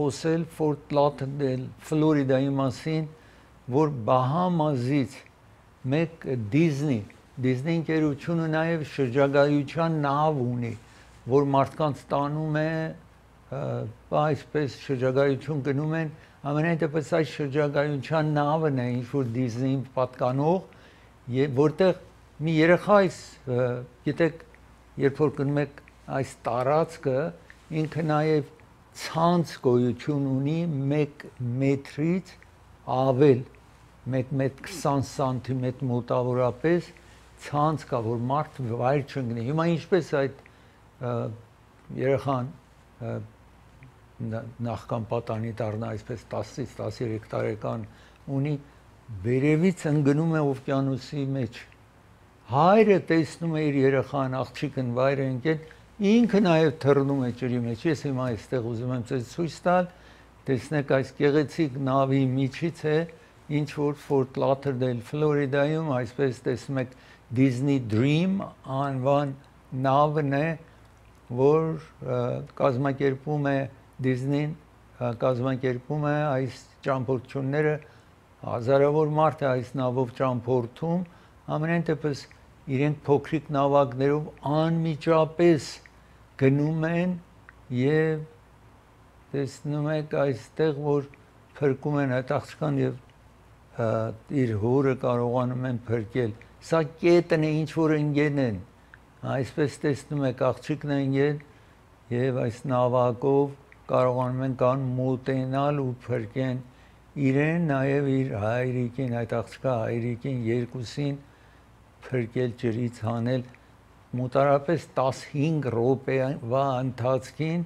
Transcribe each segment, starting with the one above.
խոսել Fort Lauderdale, Ֆլորիդայի մասին, որ Բահամազից մեկ Disney ընկերությունը նաև շրջագայության նավ ունի, որ մարդկանց տանում է, այսպես շրջագայություն գնում են, ամենայն դեպս այս շրջագայության նավն է ինչ-որ Disney-ին պատկանող, որտեղ մի երեխա գիտեք, երբ որ գնում եք այս տարածքը, ինքը նաև ցանց գոյություն ունի 1 մետրից ավել, 1 մետր 20 սանտիմետր մոտավորապես ցանց կա, որ մարդ վայր չընկնի։ Հիմա ինչպես այդ երեխան նախքան պատանի դառնա, այսպես 10-ից 13 տարեկան ունի, վերևից ընկնում է օվկիանոսի մեջ։ Հայրը տեսնում է իր երեխան, աղջիկն վայր է ընկել, ինքը նաև թռնում է ջրի մեջ։ Ես հիմա այստեղ ուզում եմ ձեզ ցույց տալ, տեսնեք այս գեղեցիկ նավի միջից է, ինչ որ Fort Lauderdale, Ֆլորիդայում, այսպես տեսնում եք Disney Dream անվան նավն է, որ կազմակերպում է Disney-ն, կազմակերպում է այս ճամփորդությունները, հազարավոր մարդ է այս նավով ճամփորդում, ամենայն դեպս իրենք փոքրիկ նավակներով անմիջապես գնում են եւ տեսնում եք այստեղ, որ փրկում են այդ աղջկան եւ իր հորը կարողանում են փրկել։ Սա կետն է, ինչ որ ընկել են։ Այսպես տեսնում եք աղջիկն է ընկել եւ այս նավակով կարողանում են կան մոտենալ ու փրկեն իրեն, նաեւ իր հայրիկին, այդ աղջկա հայրիկին, երկուսին փրկել ջրից հանել մոտարապես 15 րոպեվա ընթացքին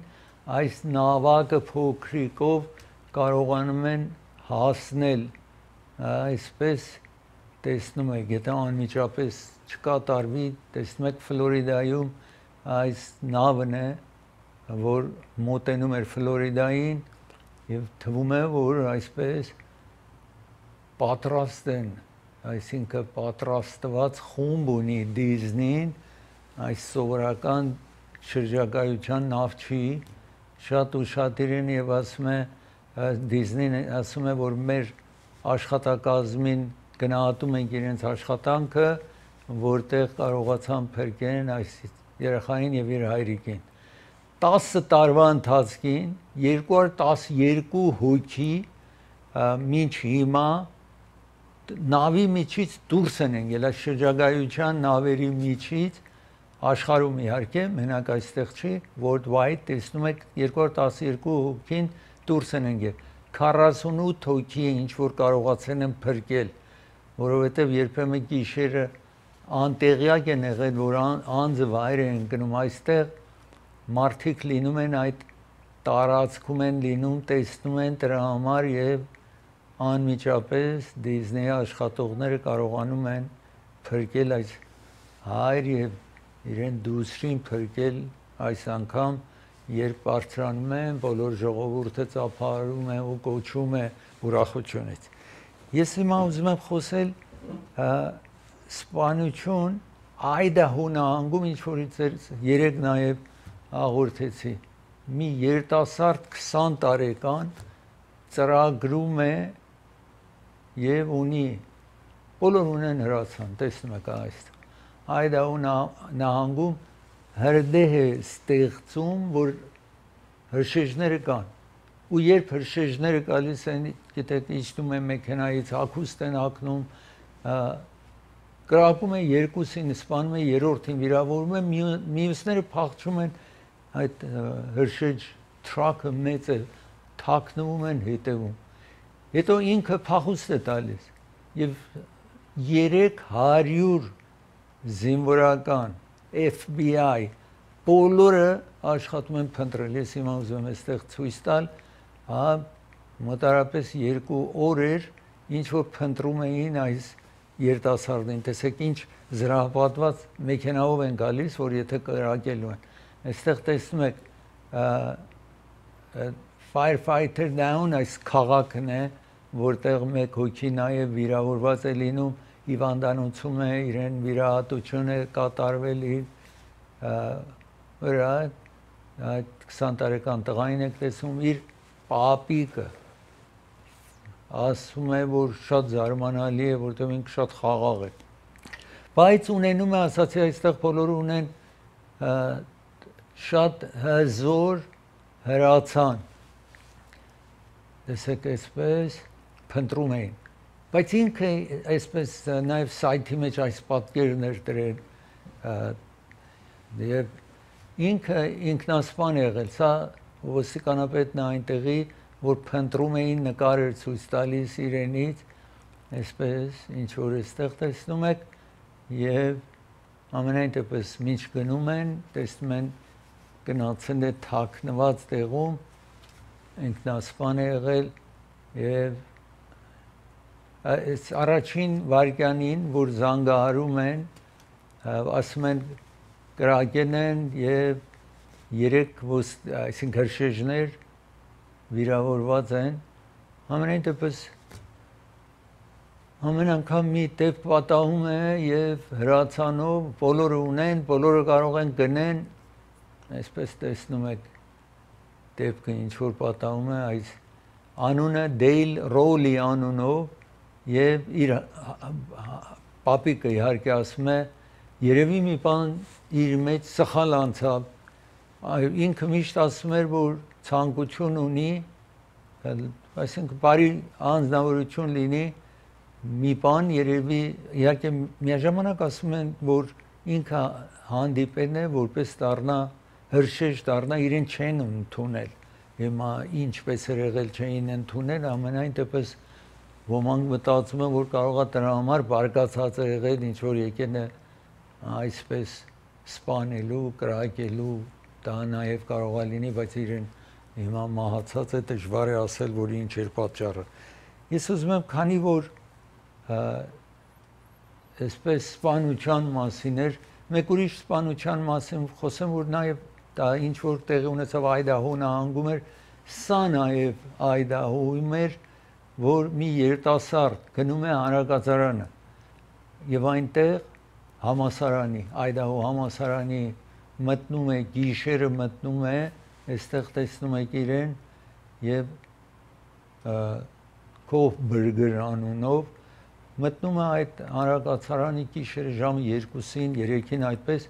այս նավակը փոքրիկով կարողանում են հասնել, այսպես տեսնում եք, եթե անմիջապես չկատարվի, տեսնում եք Ֆլորիդայում այս նավն է, որ մոտենում էր Ֆլորիդային եւ թվում է, որ այսպես պատրաստ են, այսինքն պատրաստված խումբ ունի Disney-ն, այս սովորական շրջագայության նավ չի, շատ ուշադիր են եւ ասում է Disney-ն ասում է, որ մեր աշխատակազմին գնահատում ենք իրենց աշխատանքը, որտեղ կարողացան փրկեն այս երեխային եւ իր հայրիկին։ 10 տարվա ընթացքին 212 հոգի մինչ հիմա նավի միջից դուրս են եկել, այս շրջագայության նավերի միջից, աշխարհում իհարկե, մենակ այստեղ չի, worldwide տեսնում եք 212 հոգին դուրս են եկել, 48 հոգի ինչ որ կարողացել են փրկել, որովհետև երբեմն գիշերը անտեղյակ են եղել, որ անձը վայր է ընկնում, այստեղ մարդիկ լինում են այդ տարածքում են լինում, տեսնում են դրա համար եւ անմիջապես Disney-ի աշխատողները կարողանում են փրկել այս հայր եւ իրեն դուսրին փրկել այս անգամ, երբ բարձրանում են, բոլոր ժողովուրդը ծափարում է ու կոչում է ուրախությունից։ Ես հիմա ուզում եմ խոսել սպանություն Այդահո նահանգում, ինչ որից երեք նաեւ հաղորդեցի, մի երիտասարդ 20 տարեկան ծրագրում է եւ ունի, բոլոր ունեն հրացան, տեսնում եք այստեղ, Այդահո նահանգում հրդեհ է ստեղծում, որ հրշեջները կան, ու երբ հրշեջները գալիս են, գիտեք, իջնում են մեքենայից, հագուստ են հագնում, կրակում է երկուսին, սպանում է երրորդին, վիրավորում է, մյուսները փախչում են, այդ հրշեջ թրաքը մեծ է, թաքնվում են, հետևում։ Հետո ինքը փախուստ է տալիս եւ 300 զինվորական FBI բոլորը աշխատում են փնտրել։ Ես հիմա ուզում եմ այստեղ ցույց տալ, մոտարապես 2 օր էր, ինչ որ փնտրում էին այս երիտասարդին, տեսեք ինչ զրահապատված մեքենայով են գալիս, որ եթե կրակելու են։ Այստեղ տեսնում եք firefighter down, այս քաղաքն է, որտեղ մեկ հոգի նաև վիրավորված է լինում, հիվանդանոցում է, իրեն վիրահատություն է կատարվել իր վրա, այդ 20 տարեկան տղային եք տեսնում, իր պապիկը ասում է, որ շատ զարմանալի է, որտեղ ինքը շատ խաղաղ է։ Բայց ունենում է, ասացի, այստեղ բոլորը ունեն շատ հզոր հրացան։ Տեսեք, այսպես փնտրում էին։ Բայց ինքը այսպես նաև սայթի մեջ այս պատկերն էր դրել եւ ինքը ինքնասպան եղել, սա ոստիկանապետն է այնտեղի, որ փնտրում էին նկարեր ցույց տալիս իրենից, այսպես ինչ որ այստեղ տեսնում եք եւ ամենայն դեպս մինչ գնում են, տեսնում են գնացել է թաքնված տեղում, ինքնասպան է եղել եւ այս առաջին վարքյանին, որ զանգահարում են, ասում են կրակել են եւ 3 այսինքն հրշեջներ վիրավորված են, ամենայն դեպս ամեն անգամ մի դեպք պատահում է եւ հրացանով բոլորը ունեն, բոլորը կարող են գնեն, այսպես տեսնում եք դեպքը ինչ որ պատահում է, այս անունը Դեյլ Ռոլի անունով եւ իր պապիկը իհարկե ասում է երևի մի բան իր մեջ սխալ անցավ, ինքը միշտ ասում էր, որ ցանկություն ունի, այսինքն բարի անձնավորություն լինի, մի բան երևի իհարկե միաժամանակ ասում են, որ ինքը հանդիպել է, որպես դառնա հրշեջ դառնա, իրեն չեն ընդունել, հիմա ինչպես էր եղել չէին ընդունել, ամենայն դեպս ոմանք մտածում են, որ կարող է դրա համար բարգացած է եղել, ինչ որ եկել է այսպես սպանելու, կրակելու, դա նաև կարող է լինի, բայց իրեն հիմա մահացած է, դժվար է ասել, որ ինչ էր պատճառը։ Ես ուզում եմ, քանի որ այսպես սպանության մասին էր, մեկ ուրիշ սպանության մասին խոսեմ, որ նաև դա ինչ որ տեղի ունեցավ Այդահո նահանգում էր, սա նաև Այդահոյում էր, որ մի երիտասարդ գնում է հանրագազարանը եւ այնտեղ համասարանի, Այդահո համասարանի մտնում է, գիշերը մտնում է, այստեղ տեսնում եք իրեն եւ Քոհբերգեր անունով մտնում է այդ հանրագազարանի գիշերը ժամը 2-ին, 3-ին այդպես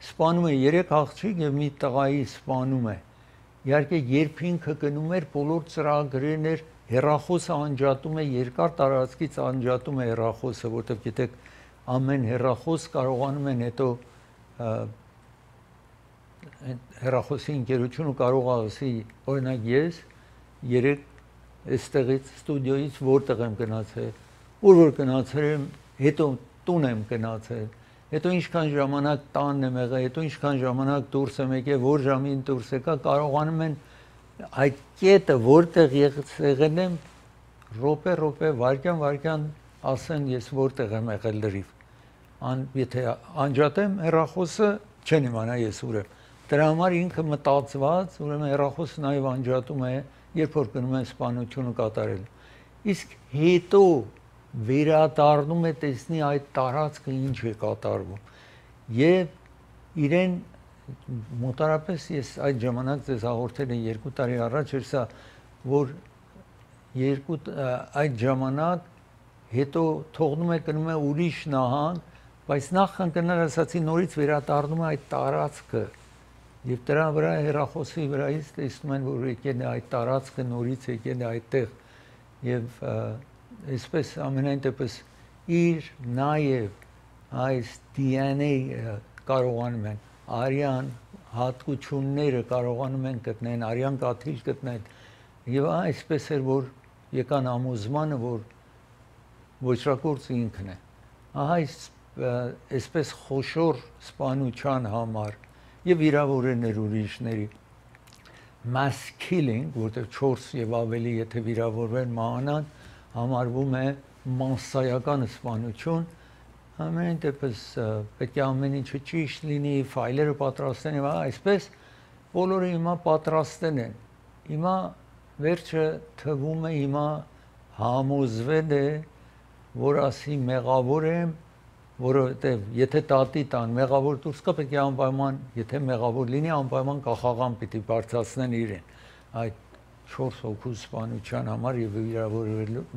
սպանում է 3 աղջիկ եւ մի տղայի սպանում է։ Իհարկե երբ ինքը գնում էր, բոլոր ծրագրերն էր, հեռախոսը անջատում է, երկար տարածքից անջատում է հեռախոսը, որտեղ գիտեք ամեն հեռախոս կարողանում են հետո հեռախոսի ընկերությունը կարող է ասի, օրինակ ես 3 այստեղից ստուդիոից որտեղ եմ գնացել, որ գնացել եմ, հետո տուն եմ գնացել, հետո ինչքան ժամանակ տանն եմ եղել, հետո ինչքան ժամանակ դուրս եմ եկել, որ ժամին դուրս եկա, կարողանում են այդ կետը որտեղ եղել եմ, րոպե, վայրկյան ասեն ես որտեղ եմ եղել լրիվ։ Եթե անջատեմ հեռախոսը, չեն իմանա ես ուր եմ։ Դրա համար ինքը մտածված, ուրեմն հեռախոսը նաև անջատում է, երբ որ գնում են սպանությունը կատարել։ Իսկ հետո վերադառնում է տեսնի այդ տարածքը ինչ է կատարվում եւ իրեն մոտարապես ես այդ ժամանակ ձեզ հաղորդել եմ 2 տարի առաջ էր սա որ այդ ժամանակ հետո թողնում է գնում է ուրիշ նահանգ բայց նախքան գնալ ասացի նորից վերադառնում է այդ տարածքը եւ դրա վրա հեռախոսի վրայից տեսնում են որ եկել է այդ տարածքը նորից եկել է այդտեղ եւ այսպես ամենայն դեպս իր նաև այս DNA կարողանում են արյան հատկությունները կարողանում են գտնել, արյան կաթիլ գտնել եւ այսպես էր որ եկան ամոզմանը որ ոչրագործը ինքն է ահա այսպես խոշոր սպանության համար եւ վիրավորներ ուրիշների mass killing որտեղ 4 եւ ավելի եթե վիրավորվեն մահանան համարվում է մասսայական սպանություն ամեն դեպս պետք է ամեն ինչը ճիշտ լինի ֆայլերը պատրաստեն եւ այսպես բոլորը հիմա պատրաստեն են հիմա վերջը թվում է հիմա համոզվել է որ ասի մեղավոր եմ որովհետեւ եթե տատի տան մեղավոր դուրս կա պետք է անպայման եթե մեղավոր լինի անպայման կախաղան պիտի բարձրացնեն իրեն այդ 4 հոգու սպանության համար եւ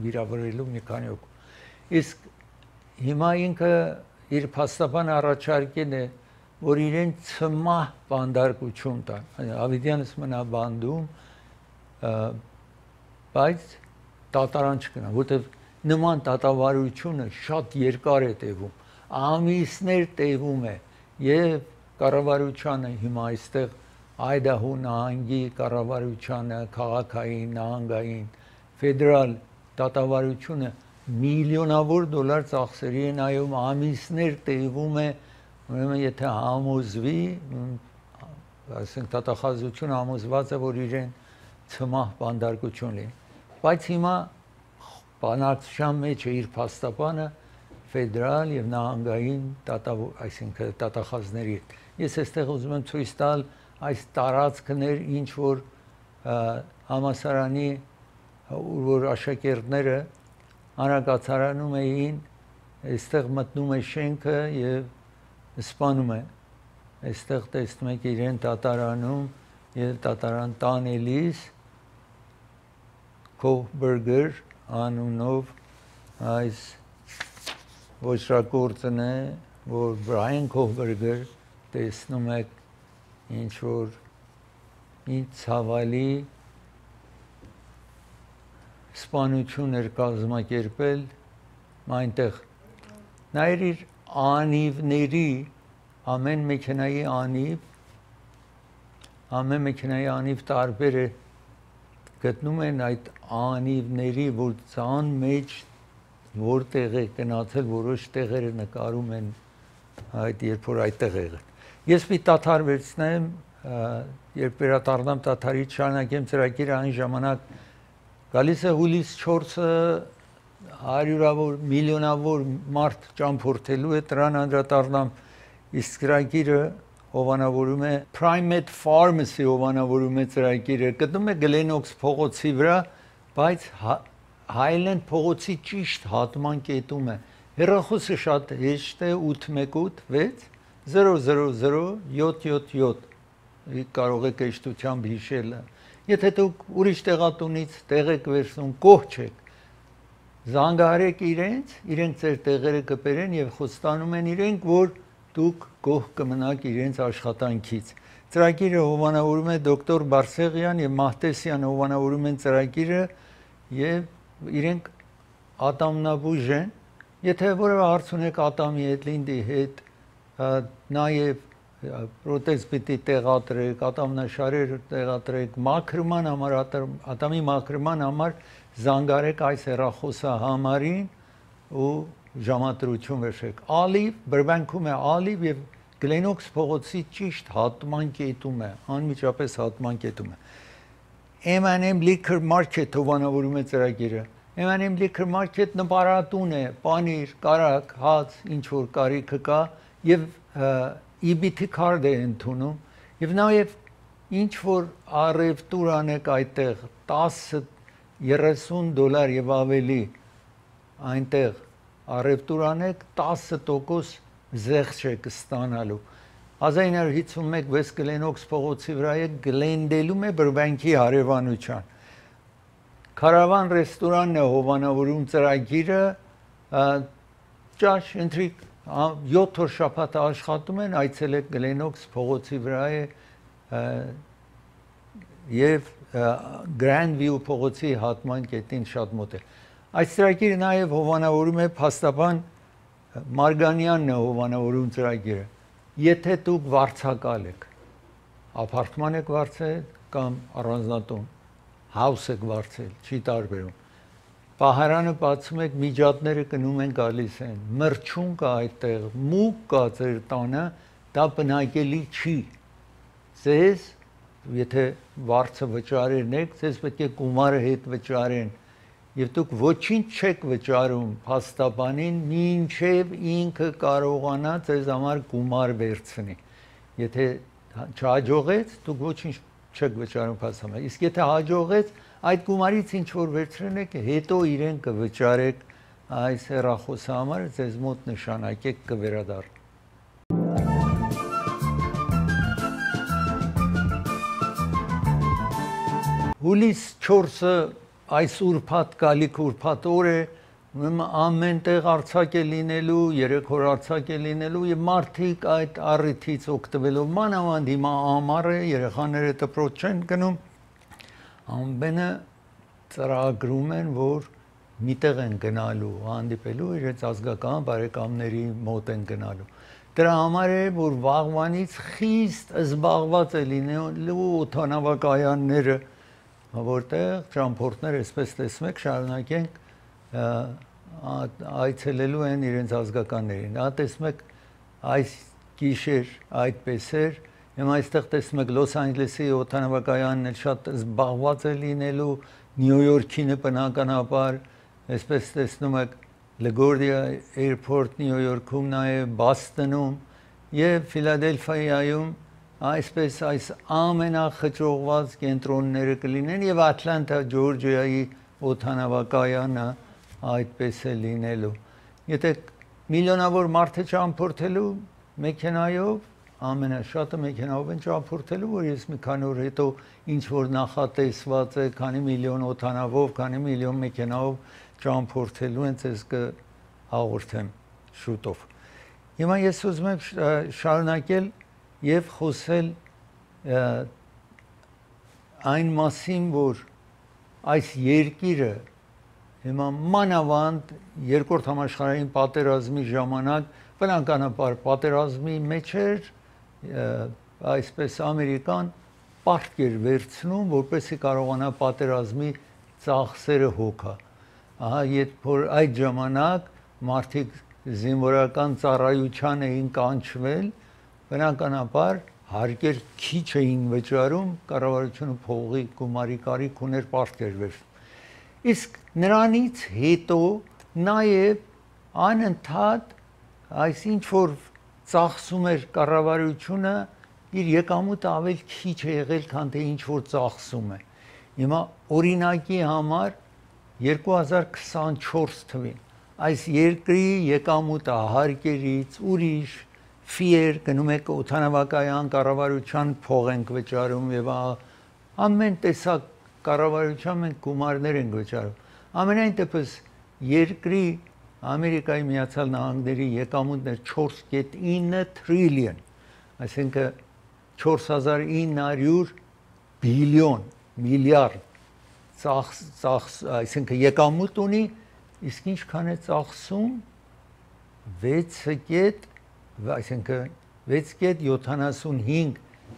վիրավորելու մի քանի հոգու։ Իսկ հիմա ինքը իր փաստաբան առաջարկել է, որ իրեն ցմահ բանդարկություն տան։ Ավիդյանս մնա բանդում, բայց դատարան չկնա, որտեվ նման դատավարությունը շատ երկար է տևում, ամիսներ տևում է եւ կառավարությունը հիմա այստեղ Այդահո նահանգի կառավարությունը, քաղաքային, նահանգային, ֆեդերալ դատավարությունը միլիոնավոր դոլար ծախսերի է նայում, ամիսներ տևում է, ուրեմն եթե համոզվի, ասենք դատախազությունը համոզված է, որ իրեն ցմահ բանդարկություն լինի, բայց հիմա բանակցության մեջ է իր փաստաբանը ֆեդերալ եւ նահանգային այսինքն դատախազների։ Ես այստեղ ուզում եմ ցույց տալ այս տարածքներ, ինչ որ համասարանի որ աշակերտները հանրակացարանում էին, այստեղ մտնում է շենքը եւ սպանում է։ Այստեղ տեսնում եք իրեն դատարանում եւ դատարան տանելիս Քոհբերգեր անունով այս ոչրագործն է, որ Բրայան Քոհբերգեր տեսնում եք ինչ որ ինչ ցավալի սպանություն էր կազմակերպել այնտեղ։ Նայր իր անիվների ամեն մեքենայի անիվ տարբեր է, գտնում են այդ անիվների, որ ցան մեջ որտեղ է գնացել, որոշ տեղերը նկարում են այդ երբ որ այդտեղ եղել։ Ես մի դադար վերցնեմ, երբ վերադառնամ դադարից շարունակեմ ծրագիրը, այն ժամանակ գալիս է հուլիս 4-ը հարյուրավոր, միլիոնավոր մարդ ճամփորդելու է, դրան անդրադառնամ, իսկ ծրագիրը հովանավորում է Primate Pharmacy հովանավորում է ծրագիրը, գտնում է Գլենոքս փողոցի վրա, բայց Highland փողոցի ճիշտ հատման կետում է։ Հեռախոսը շատ հեշտ է 818 6000777 կարող եք հեշտությամբ հիշել։ Եթե դուք ուրիշ տեղատունից տեղ եք վերցնում, գոհ չեք, զանգահարեք իրենք ձեր տեղերը կբերեն եւ խոստանում են իրենք, որ դուք գոհ կմնաք իրենց աշխատանքից։ Ծրագիրը հովանավորում է դոկտոր Բարսեղյան եւ Մահտեսյան հովանավորում են ծրագիրը եւ իրենք ատամնաբույժ են։ Եթե որևէ հարց ունեք ատամի հետ, լինդի հետ, նաեւ պրոթեզ պիտի տեղադրեք, ատամնաշարեր տեղադրեք, մաքրման համար, ատամի մաքրման համար զանգարեք այս հեռախոսահամարին ու ժամադրություն վերցրեք։ Ալիվ, Բրբանքում է Ալիվ եւ Գլենոքս փողոցի ճիշտ հատման կետում է, անմիջապես հատման կետում է։ M&M Liquor Market հովանավորում է ծրագիրը։ M&M Liquor Market նպարատուն է, պանիր, կարակ, հաց, ինչ որ կարիքը կա եւ EBT card է ընդունում եւ նաեւ ինչ որ առևտուր անեք այդտեղ 10-30 $եւ ավելի այնտեղ առևտուր անեք 10% զեղչ եք ստանալու 1951 West Glennox փողոցի վրա է Գլենդելում է Բրբանքի հարևանության Քարավան ռեստորանն է հովանավորում ծրագիրը ճաշ ընտրիկ 7 օր շաբաթ աշխատում են այցելեք Glennox փողոցի վրա է եւ Grand View փողոցի հատման կետին շատ մոտ է այս ծրագիրը նաեւ հովանավորում է փաստաբան Մարգանյանն է հովանավորում ծրագիրը եթե դուք վարձակալ եք ապարտման եք վարձել կամ առանձնատուն house եք վարձել չի տարբերում Պահարանը բացում եք միջատները կնում են գալիս են մրջուն կա այդտեղ մուկ կա ձեր տանը դա բնակելի չի ձեզ եթե վարձը վճարեն եք ձեզ պետք է գումարը հետ վճարեն եւ դուք ոչինչ չեք վճարում փաստաբանին մինչեւ ինքը կարողանա ձեզ համար գումար վերցնի եթե չհաջողեց դուք ոչինչ չեք վճարում փաստաբանին իսկ եթե հաջողեց այդ գումարից ինչ որ վերցրեք հետո իրեն կվճարեք այս հեռախոսի համար ձեզ մոտ նշանակեք կվերադառնա հուլիս 4-ը այս ուրբաթ գալիք ուրբաթ օր է, ամեն տեղ արձակ է լինելու, 3 օր արձակ է լինելու եւ մարդիկ այդ առիթից օգտվելով մանավանդ հիմա ամառ է, երեխաները դպրոց չեն գնում, ամենը ծրագրում են, որ միտեղ են գնալու, հանդիպելու իրենց ազգական բարեկամների մոտ են գնալու։ Դրա համար է, որ վաղվանից խիստ զբաղված է լինելու օդանավակայանները, որտեղ ճամփորդներ, այսպես տեսնում եք, շարունակենք այցելելու են իրենց ազգականներին։ Դա տեսնում եք այս գիշեր այդպես էր, հիմա այստեղ տեսնում եք Լոս Անջելեսի օդանավակայանն էլ շատ զբաղված է լինելու, Նյու Յորքինը բնականաբար, այսպես տեսնում եք LaGuardia Airport Նյու Յորքում, նաև Բոստոնում եւ Ֆիլադելֆիայում այսպես այս ամենախճողված կենտրոնները կլինեն եւ Ատլանտա, Ջորջիայի օդանավակայանը այդպես է լինելու։ Եթե միլիոնավոր մարդ է ճամփորդելու մեքենայով, ամենաշատը մեքենայով են ճամփորդելու, որ ես մի քանի օր հետո ինչ որ նախատեսված է, քանի միլիոն օդանավով, քանի միլիոն մեքենայով ճամփորդելու են, ես կհաղորդեմ շուտով։ Հիմա ես ուզում եմ շարունակել եւ խոսել այն մասին, որ այս երկիրը հիմա մանավանդ երկրորդ համաշխարհային պատերազմի ժամանակ բնականաբար պատերազմի մեջ էր, այսպես Ամերիկան պարտք էր վերցնում, որպեսզի կարողանա պատերազմի ծախսերը հոգա։ Ահա որ այդ ժամանակ մարդիկ զինվորական ծառայության էին կանչվել, բնականաբար հարկեր քիչ էին վճարում, կառավարությունը փողի գումարի կարիք ուներ, պարտք էր վերցնում։ Իսկ նրանից հետո նաև անընդհատ այս ինչ որ ծախսում էր կառավարությունը, իր եկամուտը ավելի քիչ է եղել, քան թե ինչ որ ծախսում է։ Հիմա օրինակի համար 2024 թվին այս երկրի եկամուտը հարկերից ուրիշ ֆիեր գնում եք օդանավակայան կառավարության փող ենք վճարում եւ ամեն տեսակ կառավարության մենք գումարներ ենք վճարում։ Ամենայն դեպս երկրի Ամերիկայի Միացյալ Նահանգների եկամուտն էր 4.9 տրիլիոն, այսինքն 4900 բիլիոն միլիարդ այսինքն եկամուտ ունի, իսկ ինչքան է ծախսում 6.75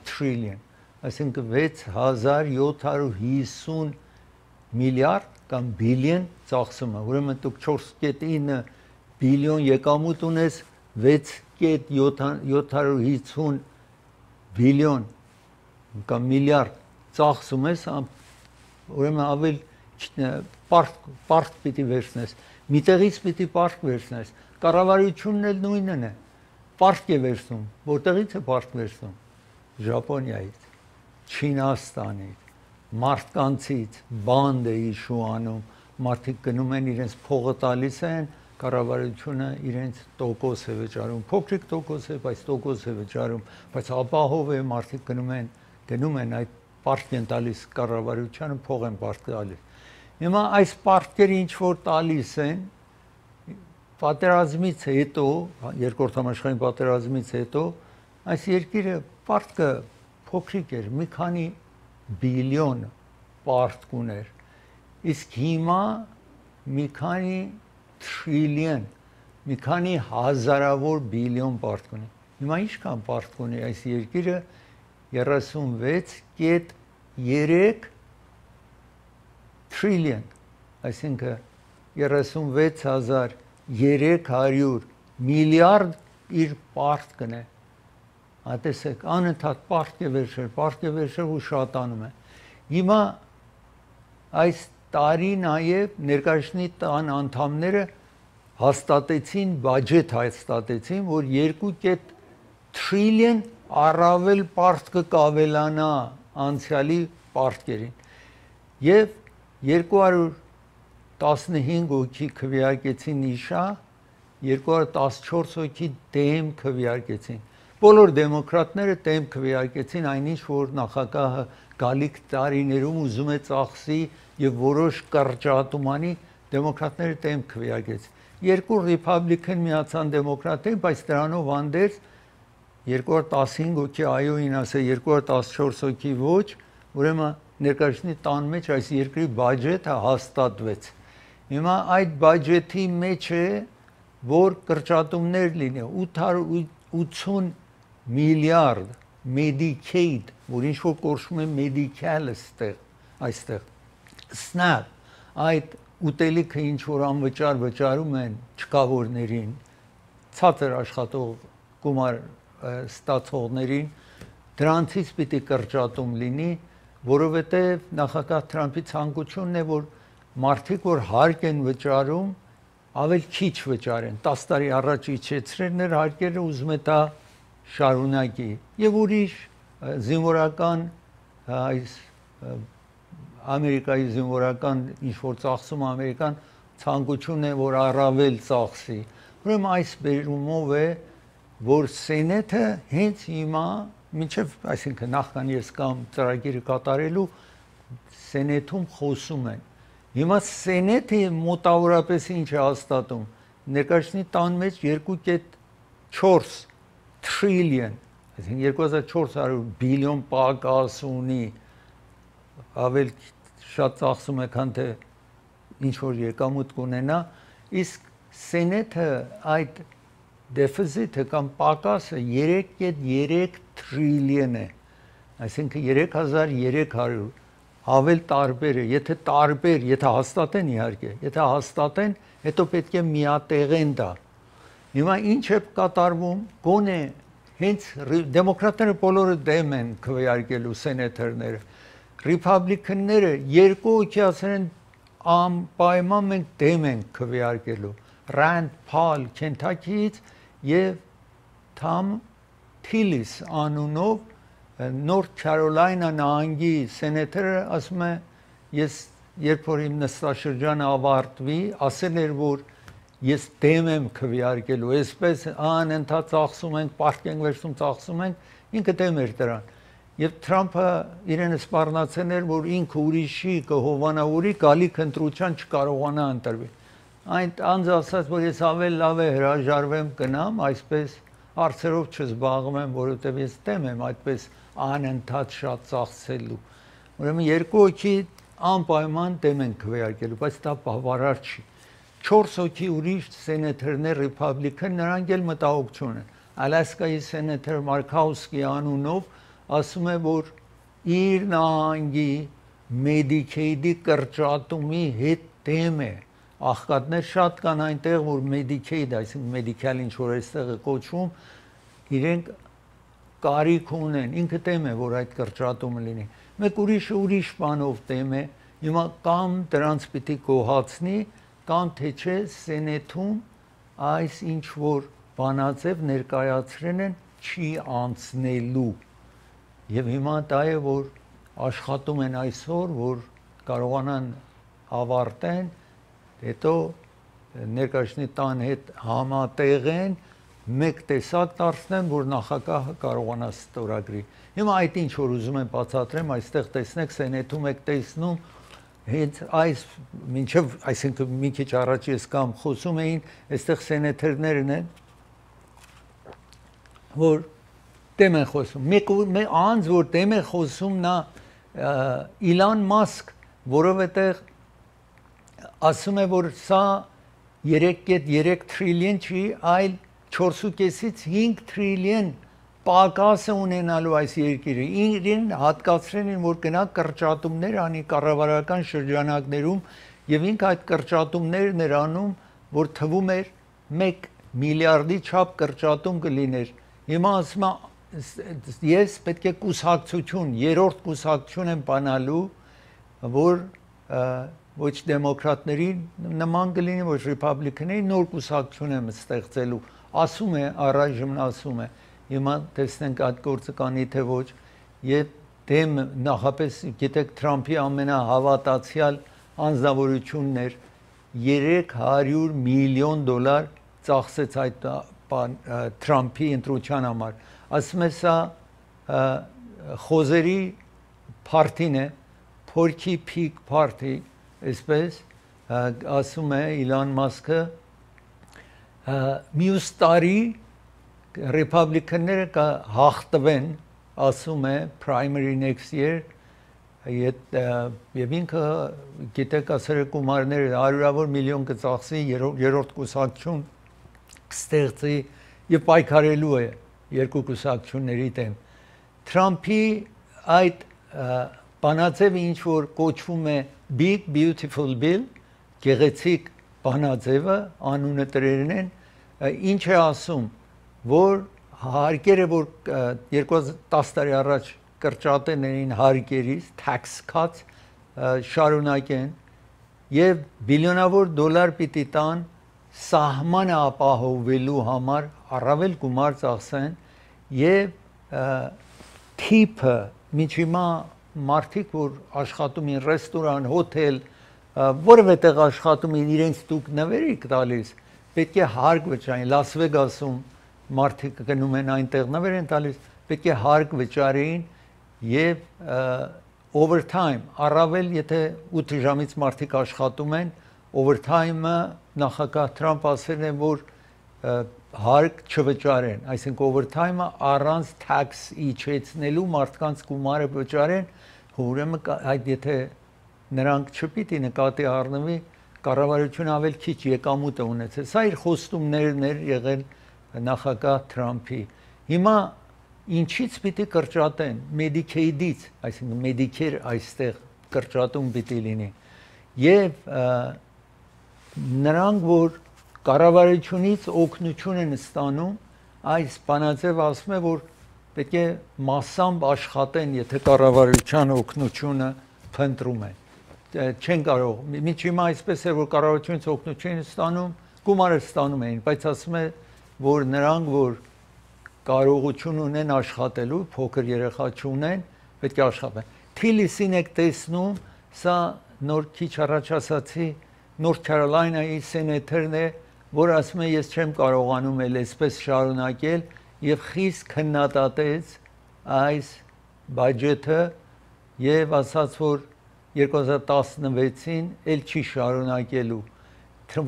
տրիլիոն, այսինքն 6750 միլիարդ կամ բիլիոն ծախսում է, ուրեմն դուք 4.9 բիլիոն եկամուտ ունես, 6.750 բիլիոն կամ միլիարդ ծախսում ես, ուրեմն ավել պարկ պիտի վերցնես, միտեղից պիտի պարկ վերցնես, կառավարությունն էլ նույնն է, պարկ է վերցնում, որտեղից է պարկ վերցնում, Ժապոնիայից, Չինաստանից, մարդկանցից, բանդ է իշու անում, մարդիկ գնում են իրենց փողը տալիս են, կառավարությունը իրենց տոկոս է վճարում, փոքրիկ տոկոս է, բայց տոկոս է վճարում, բայց ապահով է, մարդիկ գնում են այդ պարտք են տալիս կառավարությանը, փող են պարտք տալիս։ Հիմա այս պարտքերը ինչ որ տալիս են, պատերազմից հետո, երկրորդ համաշխարհային պատերազմից հետո, այս երկիրը պարտքը փոքրիկ էր, մի քանի բիլիոն պարտք ուներ, իսկ հիմա մի քանի տրիլիոն, մի քանի հազարավոր բիլիոն պարտք ունի։ Հիմա ինչքան պարտք ունի այս երկիրը 36.3 տրիլիոն, այսինքն 36300 միլիարդ իր պարտքն է։ Տեսեք, անընդհատ պարտք է վերջել ու շատանում է։ Հիմա այս տարի նաև ներկայացնի տան անդամները հաստատեցին, բաջետ հաստատեցին, որ 2 տրիլիոն առավել պարտքը կավելանա անցյալի պարտքերին եւ 215 հոգի քվեարկեցին իշա, 214 հոգի դեմ քվեարկեցին։ բոլոր դեմոկրատները դեմ քվեարկեցին այնինչ որ նախագահը գալիք տարիներում ուզում է ծախսի եւ որոշ կրճատումանի դեմոկրատները դեմ քվեարկեցին երկու ռիփաբլիկան միացան դեմոկրատին բայց դրանով հանդերձ 215 հոգի այոին ասա 214 հոգի ոչ ուրեմն ներկայացնի տան մեջ այս երկրի բյուջետը հաստատվեց հիմա այդ բյուջետի մեջ է որ կրճատումներ լինի 880 միլիարդ Medicaid, որ ինչ որ կոչվում է medical այստեղ SNAP այդ ուտելիքը ինչ որ անվճար վճարում են չկավորներին ցածր աշխատող գումար ստացողներին դրանցից պիտի կրճատում լինի որովհետև նախագահ Թրամփի ցանկությունն է որ մարդիկ որ հարկ են վճարում ավել քիչ վճարեն 10 տարի առաջ իջեցրել ներ հարկերը ուզում է դա շարունակի եւ ուրիշ զինվորական այս Ամերիկայի զինվորական ինչ որ ծախսում ամերիկան ցանկությունն է որ առավել ծախսի ուրեմն այս բերումով է որ սենեթը հենց հիմա մինչև այսինքն նախքան ես կամ ծրագիրը կատարելու սենեթում խոսում են հիմա սենեթը մոտավորապես ինչ է հաստատում ներկայացնի տան մեջ 2.4 trillion այսինքն 2400 բիլիոն պակաս ունի ավել շատ ծախսում է քան թե ինչ որ եկամուտ կունենա իսկ սենեթը այդ դեֆիցիտը կամ պակասը 3.3 trillion է այսինքն 3300 ավել տարբեր է եթե տարբեր եթե հաստատեն իհարկե եթե հաստատեն հետո պետք է միատեղեն դա հիմա ինչ է կատարվում գոնե հենց դեմոկրատները բոլորը դեմ են քվեարկելու սենեթերները ռիփաբլիկանները երկու հոգի ասեն անպայման մենք դեմ ենք քվեարկելու Rand Paul Kentucky-ից եւ Tom Tillis անունով North Carolina նահանգի սենետերը ասում է ես երբ որ իմ նստաշրջանը ավարտվի ասել էր որ ես դեմ եմ քվեարկելու այսպես անընդհատ ծախսում ենք պարտք ենք վերցնում ծախսում ենք ինքը դեմ էր դրան եւ Թրամփը իրեն սպառնացել էր որ ինքը ուրիշի կհովանավորի գալիք ընտրության չկարողանա ընտրվի այն անձ ասաց որ ես ավել լավ է հրաժարվեմ գնամ այսպես հարցերով չզբաղվեմ որովհետեւ ես դեմ եմ այդպես անընդհատ շատ ծախսելու ուրեմն երկու հոգի անպայման դեմ են քվեարկելու բայց դա բավարար չի 4 հոգի ուրիշ սենեթերներ ռիփաբլիկան նրանք էլ մտահոգ չունեն Ալասկայի սենետեր Մարկաուսկի անունով ասում է որ իր նահանգի Medicaid-ի կրճատումի հետ դեմ է աղքատներ շատ կան այնտեղ որ Medicaid այսինքն մեդիկալ ինչ որ այստեղ է կոչվում իրենք կարիք ունեն ինքը դեմ է որ այդ կրճատումը լինի մեկ ուրիշը ուրիշ բանով դեմ է հիմա կամ դրանց պիտի գոհացնի կամ թե չէ սենեթում այս ինչ որ բանաձև ներկայացրել են չի անցնելու եւ հիմա դա է որ աշխատում են այսօր որ կարողանան ավարտեն հետո ներկայացնի տան հետ համատեղեն մեկ տեսակ դարձնեն որ նախագահը կարողանա ստորագրի հիմա այդ ինչ որ ուզում եմ բացատրեմ այստեղ տեսնեք սենեթում եք տեսնում հենց այս մինչև այսինքն մի քիչ առաջ ես կամ խոսում էին այստեղ սենետերներն են որ դեմ են խոսում մեկ անձ որ դեմ է խոսում նա Իլոն Մասկ որովհետեւ ասում է որ սա 3.3 trillion չի այլ 4.5-ից 5 trillion պակաս է ունենալու այս երկիրը իրեն հատկացրել են որ գնա կրճատումներ անի կառավարական շրջանակներում եւ ինքը այդ կրճատումներն էր անում որ թվում էր 1 միլիարդի չափ կրճատում կլիներ հիմա ասում ես պետք է կուսակցություն երրորդ կուսակցություն եմ բանալու որ ոչ դեմոկրատների նման կլինի ոչ ռիփաբլիկանների նոր կուսակցություն եմ ստեղծելու ասում է առայժմ ասում է հիմա տեսնենք այդ գործը կանի թե ոչ եւ դեմ նախապես գիտեք Թրամփի ամենահավատացյալ անձնավորությունն էր $300 միլիոն ծախսեց այդ Թրամփի ընտրության համար ասում է սա խոզերի party-ն է, Porky Pig Party, այսպես ասում է Իլոն Մասկը, մյուս տարի ռեփաբլիկանները կհաղթվեն, ասում է primary next year, եւ ինքը գիտեք ասել գումարները հարյուրավոր միլիոն կծախսի երրորդ կուսակցություն կստեղծի եւ պայքարելու է երկու կուսակցությունների դեմ Թրամփի այդ բանաձևը ինչ որ կոչվում է Big Beautiful Bill գեղեցիկ բանաձևը անունը տրերն են ինչ է ասում որ հարկերը որ 2010 տարի առաջ կրճատներին հարկերից tax cuts շարունակեն եւ բիլիոնավոր դոլար պիտի տան սահմանը ապահովելու համար առավել գումար ծախսեն եւ թիփը միջիմա մարդիկ որ աշխատում են ռեստորան, հոթել, որևէ տեղ աշխատում են իրենց դուք նվերիկ տալիս, պետք է հարկ վճարեն, Լաս Վեգասում մարդիկ գնում են այնտեղ նվեր են տալիս, պետք է հարկ վճարեն եւ overtime առավել եթե 8 ժամից մարդիկ աշխատում են overtime-ը նախագահ Թրամփ ասել է որ հարկ չվճարեն այսինքն overtime-ը առանց tax իջեցնելու մարդկանց գումարը վճարեն ուրեմն այդ եթե նրանք չպիտի նկատի առնվի կառավարությունը ավել քիչ եկամուտ է ունեցել սա իր խոստումներն էր եղել նախագահ Թրամփի հիմա ինչից պիտի կրճատեն Medicaid-ից, այսինքն Medicare այստեղ կրճատում պիտի լինի։ Եվ նրանք որ կառավարությունից օգնություն են ստանում, այս բանաձև ասում է որ պետք է massամբ աշխատեն, եթե կառավարության օգնությունը փնտրում են։ Չեն կարող, միջիմա այսպես է որ կառավարությունից օգնություն են ստանում, գումարը ստանում էին, բայց ասում է որ նրանք որ կարողություն ունեն աշխատելու, փոքր երեխա չունեն, պետք է աշխատեն։ Թիլիսին եք տեսնում, սա նոր քիչ առաջ ասացի, Նորթ Քարոլայնայի սենատորն է, որ ասում է ես չեմ կարողանում էլ այսպես շարունակել եւ խիստ քննադատեց այս բյուջետը եւ ասաց որ 2016-ին էլ չի շարունակելու,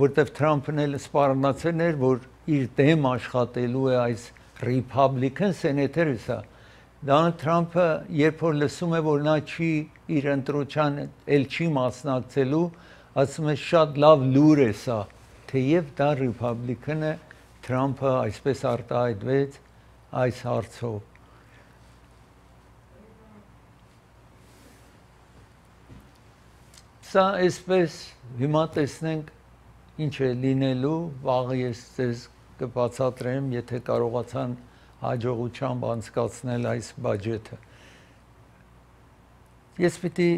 որտեվ Թրամփն էլ սպառնացել էր, որ իր դեմ աշխատելու է այս Republican senator սա Դոնալդ Թրամփը երբ որ լսում է որ նա չի իր ընտրության էլ չի մասնակցելու ասում է շատ լավ լուր է սա թեև դա Republican-ը Թրամփը այսպես արտահայտվեց այս հարցով սա այսպես հիմա տեսնենք ինչ է լինելու վաղը ես ձեզ կբացատրեմ, եթե կարողացան հաջողությամբ անցկացնել այս բյուջետը։ Ես պիտի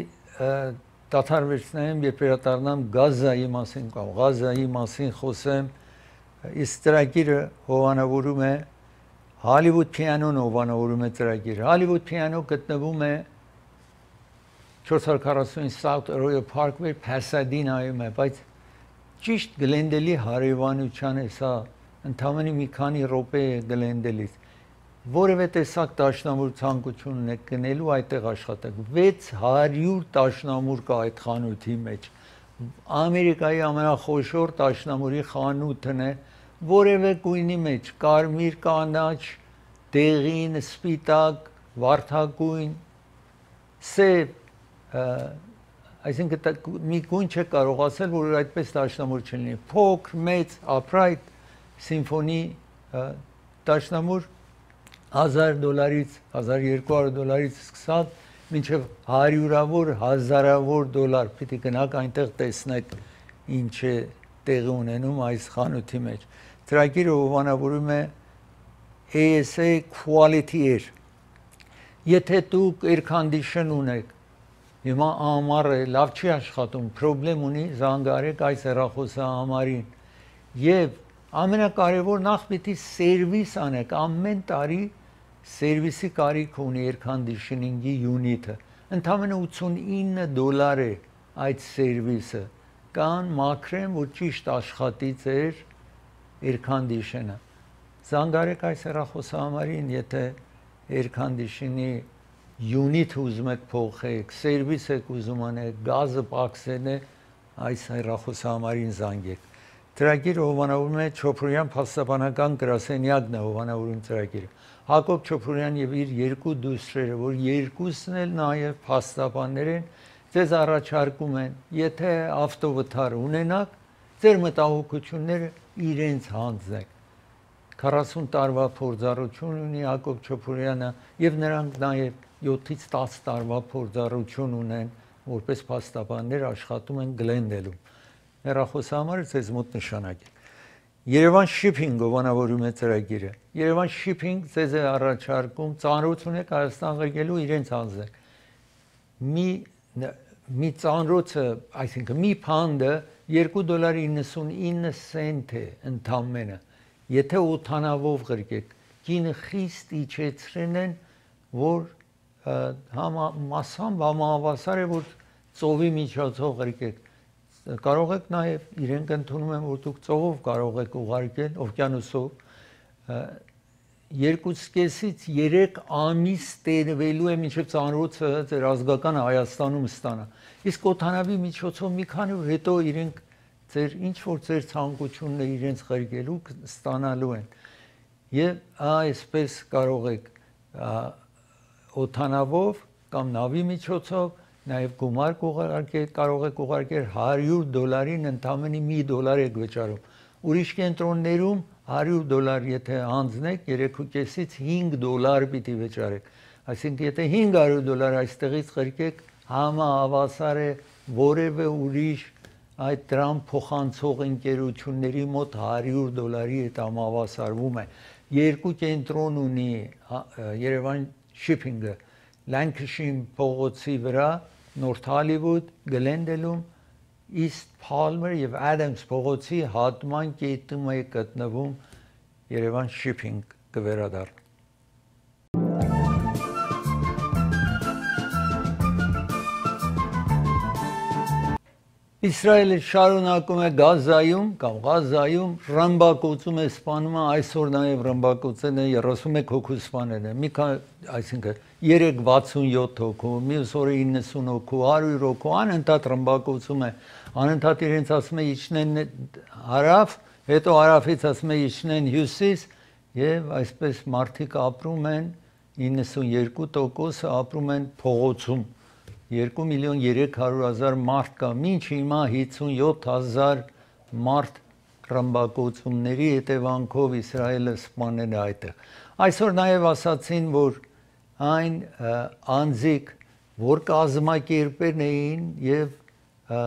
դադարեցնեմ, երբ վերադառնամ Գազայի մասին կամ Գազայի մասին խոսեմ, իսկ ծրագիրը հովանավորում է Hollywood Piano-ն հովանավորում է ծրագիրը։ Hollywood Piano գտնվում է 440 South Royal Parkway Pasadena-ում է, բայց ճիշտ Գլենդելի հարևանության է սա ընդամենը մի քանի րոպե է Գլենդելից որևէ տեսակ դաշնամուր ցանկություն ունեք գնելու այդտեղ աշխատեք 600 դաշնամուր կա այդ խանութի մեջ Ամերիկայի ամենախոշոր դաշնամուրի խանութն է որևէ գույնի մեջ կարմիր կանաչ դեղին սպիտակ վարդագույն սև այսինքն մի գույն չէ կարող ասել որ այդպես դաշնամուր չլինի փոքր մեծ ապրայտ սիմֆոնի դաշնամուր $1000-ից $1200-ից սկսած մինչև հարյուրավոր հազարավոր դոլար պիտի գնաք այնտեղ տեսնեք ինչ է տեղի ունենում այս խանութի մեջ ծրագիրը հովանավորում է ASA Quality Air եթե դուք air condition ունեք հիմա ամառ է լավ չի աշխատում պրոբլեմ ունի զանգարեք այս հեռախոսահամարին եւ ամենակարևոր նախ պիտի սերվիս անեք ամեն տարի սերվիսի կարիք ունի air conditioning-ի unit-ը ընդամենը $89 է այդ սերվիսը կան մաքրեմ որ ճիշտ աշխատի ձեր air condition-ը Զանգարեք այս հեռախոսահամարին, եթե air-condition-ի unit ուզում եք փոխեք, սերվիս եք ուզում անեք, գազը պակսեն է, այս հեռախոսահամարին զանգեք։ Ծրագիրը հովանավորում է Չոփուրյան փաստաբանական գրասենյակն է հովանավորում ծրագիրը։ Հակոբ Չոփուրյան եւ իր երկու դուստրերը, որ երկուսն էլ նաեւ փաստաբաններ են, ձեզ առաջարկում են, եթե ավտովթար ունենաք, ձեր մտահոգությունները իրենց հանձնեք։ 40 տարվա փորձառություն ունի Հակոբ Չոփուրյանը եւ նրանք նաեւ 7-ից 10 տարվա փորձառություն ունեն, որպես փաստաբաններ աշխատում են Գլենդելում։ Հեռախոսահամարը ձեզ մոտ նշանակել։ Երևան Shipping հովանավորում է ծրագիրը։ Երևան Shipping ձեզ է առաջարկում ծանրություն եք Հայաստան ղեկելու իրենց հանձնեք։ Մի ծանրոցը, այսինքն մի փանդը $2.99 է ընդամենը։ Եթե օդանավով ղրկեք, գինը խիստ իջեցրել են, որ մասամբ համահավասար է, որ ծովի միջոցով ղրկեք։ Կարող եք նաև իրենք ընդունում են, որ դուք ծովով կարող եք ուղարկել, օվկիանոսով, 2.5-ից 3 ամիս տերվելու է մինչև ծանրոցը ձեր ազգական Հայաստանում ստանա։ Իսկ օդանավի միջոցով մի քանի օր հետո իրենք ձեր ինչ որ ձեր ցանկությունն է իրենց ղրկելու ստանալու են։ Եվ այսպես կարող եք օդանավով կամ նավի միջոցով նաև գումար կուղարկել, կարող եք ուղարկել $100-ին ընդամենը $1 եք վճարում։ Ուրիշ կենտրոններում $100 եթե հանձնեք, 3.5-ից $5 պիտի վճարեք։ Այսինքն եթե $500 այստեղից ղրկեք, համահավասար է որևէ ուրիշ այդ դրամ փոխանցող ընկերությունների մոտ $100-ի հետ համավասարվում է։ Երկու կենտրոն ունի Երևան Shipping-ը, Lancashire փողոցի վրա, North Hollywood, Glendale-ում, East Palmer եւ Adams փողոցի հատման կետում է գտնվում Երևան Shipping կվերադառնա։ Իսրայելը շարունակում է Գազայում ռմբակոծում է սպանումը, այսօր նաև ռմբակոծել է 31 հոգու սպանել է, այսինքն 367 հոգու, մյուս օրը 90 հոգու, 100 հոգու, անընդհատ ռմբակոծում է, անընդհատ իրենց ասում է իջնեն հարավ, հետո հարավից ասում է իջնեն հյուսիս եւ այսպես մարդիկ ապրում են 92% ապրում են փողոցում 2.300.000 մարդ կա, մինչ հիմա 57,000 մարդ ռմբակոծումների հետևանքով Իսրայելը սպանել է այդտեղ։ Այսօր նաև ասացին, որ այն անձիկ, որ կազմակերպել էին եւ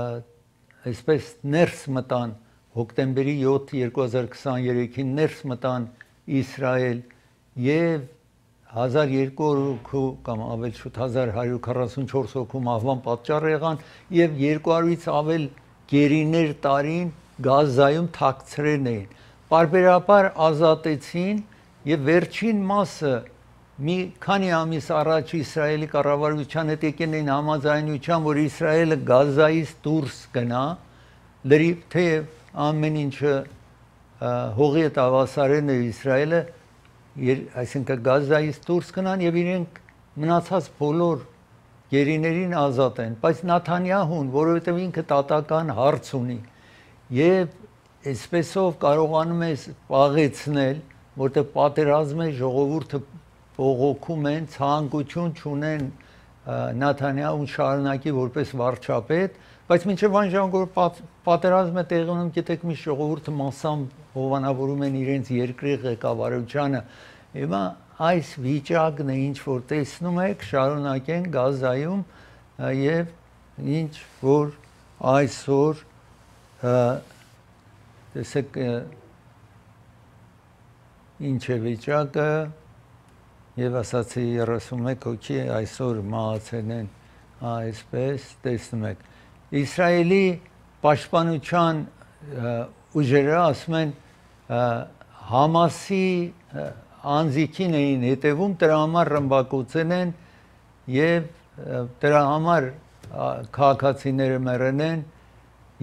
այսպես ներս մտան հոկտեմբերի 7 2023-ին ներս մտան Իսրայել եւ 1200 հոգու կամ ավելի շուտ 1144 հոգու մահվան պատճառ եղան եւ 200-ից ավել գերիներ տարին Գազայում թաքցրել էին։ Պարբերաբար ազատեցին եւ վերջին մասը մի քանի ամիս առաջ Իսրայելի կառավարության հետ եկել էին համաձայնության, որ Իսրայելը Գազայից դուրս գնա, լրիվ թեև ամեն ինչը հողի հետ ավասարեն է Իսրայելը այսինքն Գազայից դուրս գնան եւ իրենք մնացած բոլոր գերիներին ազատեն, բայց Նաթանյահուն, որովհետեւ ինքը տատական հարց ունի եւ այսպեսով կարողանում է պաղեցնել, որտեղ պատերազմ է, ժողովուրդը բողոքում են, ցանկություն չունեն Նաթանյահուն շարունակի որպես վարչապետ, բայց մինչև այն ժամանակ որ պատերազմը տեղի ունի, գիտեք, մի ժողովուրդը մասամբ հովանավորում են իրենց երկրի ղեկավարությանը։ Հիմա այս վիճակն է, ինչ որ տեսնում եք, շարունակեն Գազայում եւ ինչ որ այսօր տեսեք ինչ է վիճակը եւ ասացի 31 հոգի այսօր մահացել են, այսպես տեսնում եք։ Իսրայելի պաշտպանության ուժերը ասում են Համասի անձիկին էին հետևում, դրա համար ռմբակոծել են եւ դրա համար քաղաքացիները մեռել են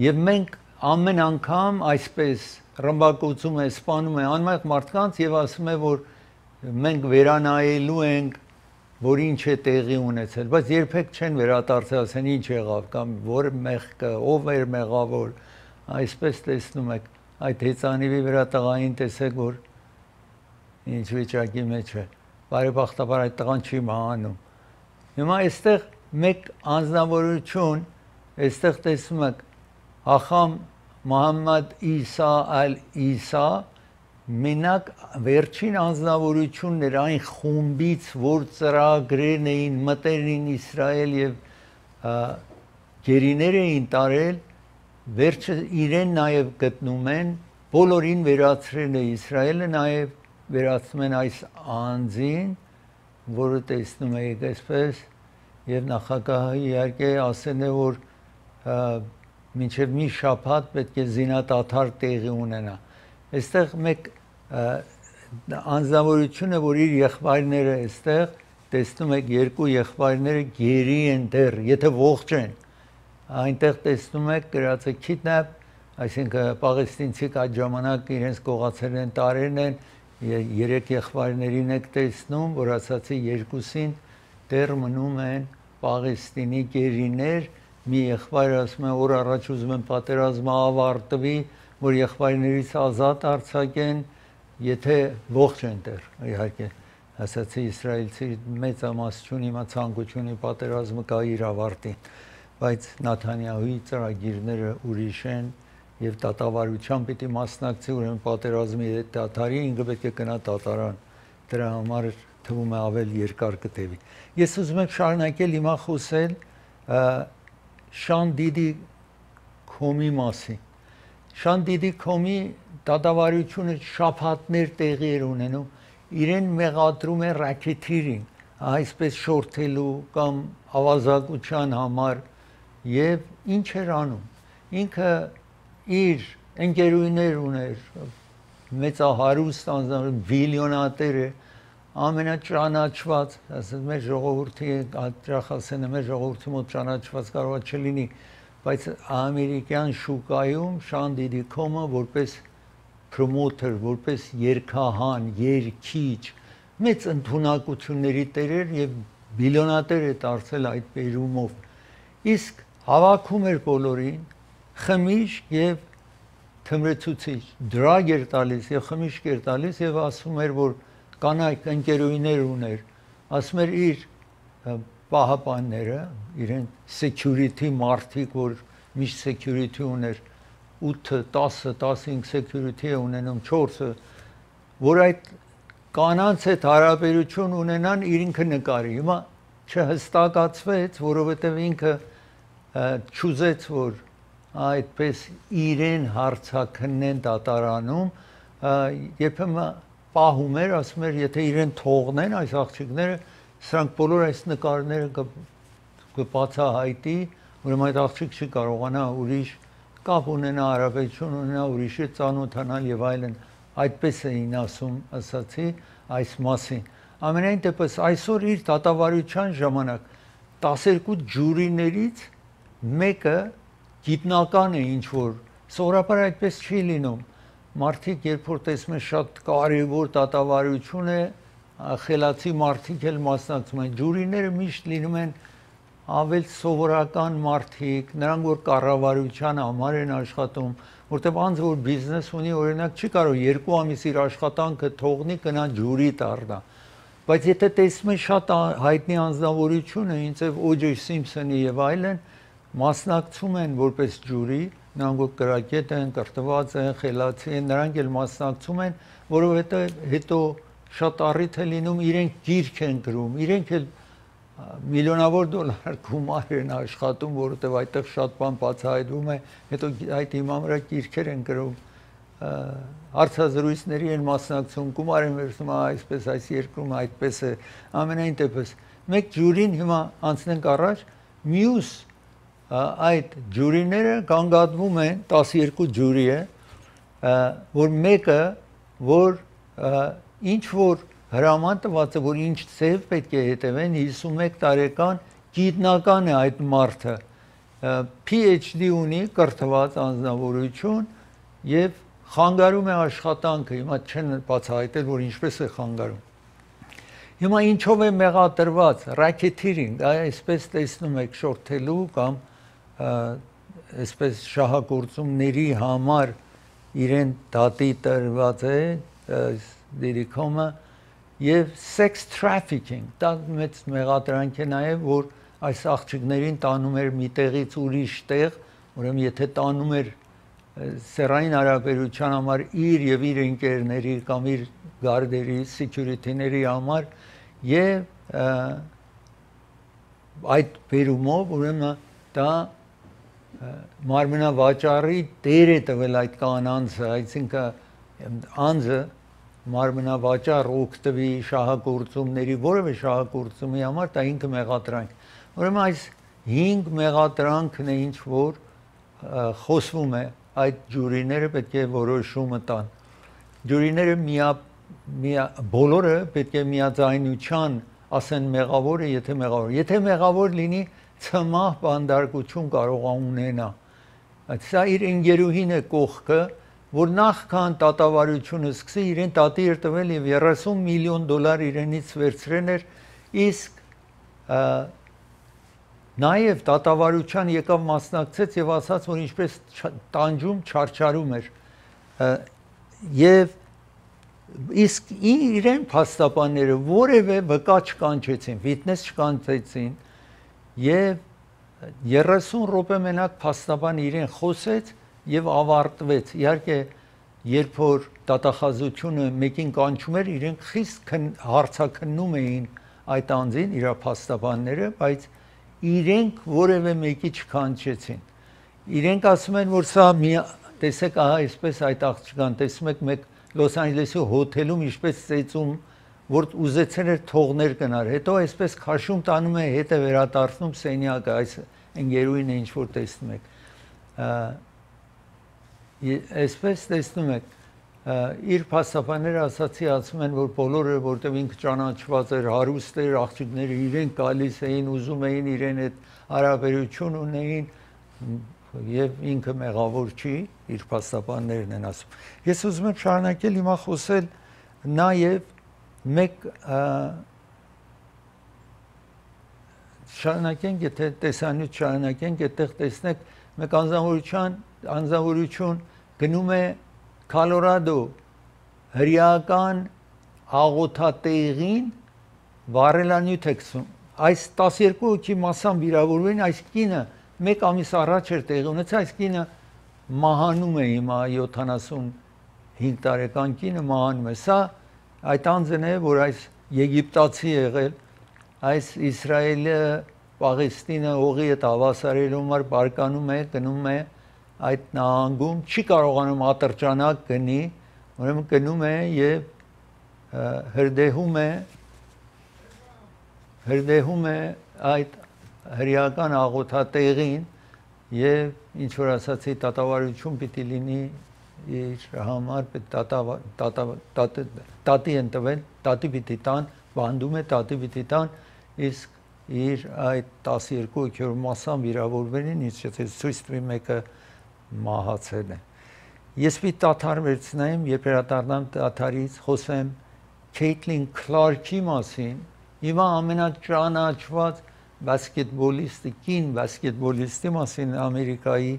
եւ մենք ամեն անգամ այսպես ռմբակոծում է, սպանում է անմեղ մարդկանց եւ ասում է, որ մենք վերանայելու ենք, որ ինչ է տեղի ունեցել, բայց երբեք չեն վերադարձել, ասեն ինչ եղավ կամ որ մեղքը, ով էր մեղավոր, այսպես տեսնում եք, այդ հեծանիվի վրա տղային տեսեք, որ ինչ վիճակի մեջ է, բարեբախտաբար այդ տղան չի մահանում։ Հիմա այստեղ մեկ անձնավորություն, այստեղ տեսնում եք Ախամ Մուհամմադ Իսա Ալ-Իսա մենակ վերջին անձնավորությունն էր այն խումբից, որ ծրագրերն էին մտերին Իսրայել եւ գերիներ էին տարել, վերջը իրեն նաեւ գտնում են, բոլորին վերացրել է Իսրայելը, նաեւ վերացնում են այս անձին, որը տեսնում եք այսպես, եւ նախագահը իհարկե ասել է, որ մինչև մի շաբաթ պետք է զինադադար տեղի ունենա։ Այստեղ մեկ անձնավորությունը, որ իր եղբայրները այստեղ տեսնում եք երկու եղբայրները գերի են դեռ, եթե ողջ են, այնտեղ տեսնում եք գրած է kidnap, այսինքն պաղեստինցիք այդ ժամանակ իրենց կողացել են տարել են, երեք եղբայրներին եք տեսնում, որ ասացի երկուսին դեռ մնում են Պաղեստինի գերիներ, մի եղբայրը ասում է, որ առաջ ուզում են պատերազմը ավարտվի, որ եղբայրներից ազատ արձակեն, եթե ողջ են դեռ, իհարկե, ասացի իսրայելցի մեծամասնություն հիմա ցանկություն ունի պատերազմը գա իր ավարտին, բայց Նաթանյահուի ծրագիրները ուրիշ են եւ դատավարության պիտի մասնակցի, ուրեմն պատերազմի դատարի ինքը պետք է գնա դատարան, դրա համար թվում է ավել երկար կտևի։ Ես ուզում եմ շարունակել հիմա խոսել Շանդիդի քոմի մասին։ Շանդիդի քոմի դատավարությունը շաբաթներ տեղի էր ունենում, իրեն մեղադրում են ռակետիրին, այսպես շորթելու կամ ավազակության համար եւ ինչ էր անում։ Ինքը իր ընկերուներ ուներ, մեծահարուստ անձնավոր բիլիոնատեր է, ամենաճանաչված, ասես մեր ժողովրդի ադրախասենը մեր ժողովրդի մոտ ճանաչված կարող է չլինի, բայց ամերիկյան շուկայում Շանդիդի քոմը որպես promoter, որպես երգահան, երգիչ, մեծ ընդունակությունների տեր էր եւ բիլիոնատեր է դարձել այդ բերումով։ Իսկ հավաքում էր բոլորին, խմիչք եւ թմրեցուցիչ, դրագ էր տալիս եւ խմիչք էր տալիս եւ ասում էր, որ կանայք ընկերուներ ուներ, ասում էր իր պահապանները, իրեն security մարդիկ, որ միշտ security ուներ, 8, 10, 15 security է ունենում, 4-ը, որ այդ կանանց հետ հարաբերություն ունենան իր ինքը նկարի։ Հիմա չհստակացվեց, որովհետև ինքը չուզեց, որ այդպես իրեն հարցաքննեն դատարանում, երբեմն պահում էր, ասում էր, եթե իրեն թողնեն այս աղջիկները, սրանք բոլոր այս նկարները կբացահայտի, ուրեմն այդ աղջիկ չի կարողանա ուրիշ կապ ունենա, հարաբերություն ունենա, ուրիշի ծանոթանալ եւ այլն, այդպես էին ասում, ասացի այս մասին։ Ամենայն դեպս այսօր իր դատավարության ժամանակ 12 ջուրիներից մեկը գիտնական է ինչ որ, սովորաբար այդպես չի լինում։ Մարդիկ երբ որ տեսնում են շատ կարևոր դատավարություն է, խելացի մարդիկ էլ մասնակցում են, ջուրիները միշտ լինում են ավել սովորական մարդիկ, նրանք որ կառավարության համար են աշխատում, որտեղ անձը որ բիզնես ունի, օրինակ չի կարող 2 ամիս իր աշխատանքը թողնի գնա ջուրի դառնա։ Բայց եթե տեսնում են շատ հայտնի անձնավորությունը, ինձև O.J. Simpson-ի եւ այլն, մասնակցում են որպես ջուրի, նրանք որ կրակետ են, կրթված են, խելացի են, նրանք էլ մասնակցում են, որովհետեւ հետո շատ առիթ է լինում իրենք գիրք են գրում, իրենք էլ միլիոնավոր դոլար գումար են աշխատում, որովհետև այդտեղ շատ բան բացահայտվում է, հետո այդ հիմա վրա գիրքեր են գրում, հարցազրույցների են մասնակցում, գումար են վերցնում, այսպես այս երկրում այդպես է, ամենայն դեպս մեկ ջուրին հիմա անցնենք առաջ, մյուս այդ ջուրիները գանգատվում են 12 ջուրի է, որ մեկը որ ինչ որ հրաման տված է, որ ինչ ծև պետք է հետևեն, 51 տարեկան գիտնական է այդ մարդը, PhD ունի, կրթված անձնավորություն եւ խանգարում է աշխատանքը, հիմա չեն բացահայտել, որ ինչպես է խանգարում։ Հիմա ինչով է մեղադրված racketeering, այսպես տեսնում եք շորթելու կամ այսպես շահագործումների համար իրեն դատի տրված է դիրքոմը եւ sex trafficking, դա մեծ մեղադրանք է նաեւ, որ այս աղջիկներին տանում էր մի տեղից ուրիշ տեղ, ուրեմն եթե տանում էր սեռային հարաբերության համար իր եւ իր ընկերների կամ իր գարդերի, security-ների համար եւ այդ բերումով ուրեմն դա մարմնավաճառի դեր է տվել այդ կանանցը, այսինքն անձը մարմնավաճառ օգտվի շահագործումների, որևէ շահագործումի համար, դա ինքը մեղադրանք։ Ուրեմն այս 5 մեղադրանքն է ինչ որ խոսվում է, այդ ջուրիները պետք է որոշումը տան։ Ջուրիները բոլորը պետք է միաձայնության ասեն մեղավոր է, եթե մեղավոր լինի, ցմահ բանդարկություն կարող է ունենա։ Սա իր ընկերուհին է կողքը, որ նախքան դատավարությունը սկսի, իրեն դատի էր տվել եւ $30 միլիոն իրենից վերցրել էր, իսկ նաեւ դատավարության եկավ մասնակցեց եւ ասաց, որ ինչպես տանջում չարչարում էր եւ իսկ իրեն փաստաբանները որևէ վկա չկանչեցին, վիտնես չկանչեցին եւ 30 րոպե մենակ փաստաբանը իրեն խոսեց եւ ավարտվեց։ Իհարկե, երբ որ դատախազությունը մեկին կանչում էր, իրենք խիստ հարցաքննում էին այդ անձին, իր փաստաբանները, բայց իրենք որևէ մեկի չկանչեցին։ Իրենք ասում են, որ սա տեսեք, ահա այսպես այդ աղջկան, տեսնում եք մեկ Լոս Անջելեսի հոթելում ինչպես ծեծում, որ ուզեցել էր թողներ գնար, հետո այսպես քաշում տանում է, հետ է վերադարձնում սենյակը, այս ընկերուին է ինչ որ տեսնում եք։ Այսպես տեսնում եք, իր փաստաբանները ասում են, որ բոլորը, որտեղ ինքը ճանաչված էր, հարուստ էր, աղջիկները իրեն գալիս էին, ուզում էին իրեն այդ հարաբերություն ունեին, եւ ինքը մեղավոր չի, իր փաստաբաններն են ասում։ Ես ուզում եմ շարունակել հիմա խոսել նաեւ մեկ շարունակենք, եթե տեսանյութ շարունակենք, այդտեղ տեսնեք մեկ անձնավորություն գնում է Կոլորադո հրեական աղոթատեղին վարելանյութ է գցում։ Այս 12 հոգի մասամբ վիրավորվեն, այս կինը մեկ ամիս առաջ էր տեղի ունեցել, այս կինը մահանում է հիմա 75 տարեկան կինը մահանում է։ Սա այդ անձն է, որ այս եգիպտացի եղել, այս Իսրայելը Պաղեստինը հողի հետ հավասարելու համար բարկանում է, գնում է այդ նահանգում, չի կարողանում ատրճանակ գնի, ուրեմն գնում է եւ հրդեհում է այդ հրեական աղոթատեղին եւ ինչ որ ասացի դատավարություն պիտի լինի իր համար տատի են տվել, տատի պիտի տան, բանդում է տատի պիտի տան, իսկ իր այդ 12 հոգի մասամբ վիրավորվելին, եթե ցույց տվի մեկը մահացել է։ Ես պիտի դադար վերցնեմ, երբ վերադառնամ դադարից, խոսեմ Քեյթլին Քլարքի մասին, հիմա ամենաճանաչված բասկետբոլիստի, կին բասկետբոլիստի մասին Ամերիկայի,